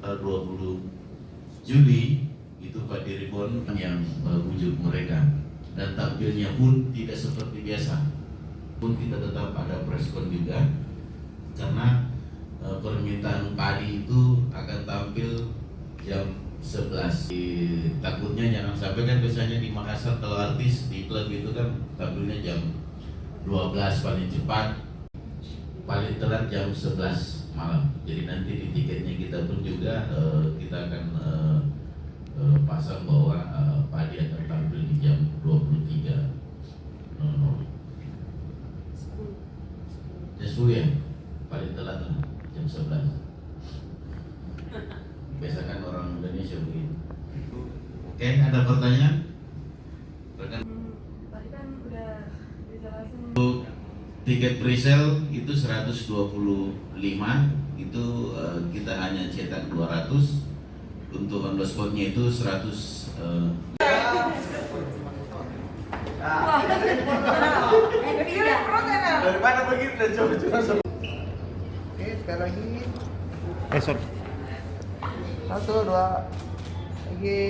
20 Juli itu Pak Diribon yang bujuk mereka, dan tampilnya pun tidak seperti biasa. Pun kita tetap ada preskon juga karena permintaan padi itu akan tampil jam 11. Takutnya jangan sampai, kan biasanya di Makassar kalau artis di klub itu kan tampilnya jam 12 paling cepat, paling telat jam 11 malam. Jadi nanti di tiketnya kita pun juga kita akan pasang bahwa padi akan tampil di jam 23.00. Sesuai ya, paling telat lah jam 11. Biasa kan orang Indonesia begitu. Oke, ada pertanyaan? Rekan? Tadi kan udah dijelasin. Untuk tiket presale itu 125, itu kita hanya cetak 200. Untuk on the spot-nya itu 100. Daripada begitu dan coba-coba. Oke, sekali lagi. Sorry. 1, 2, lagi.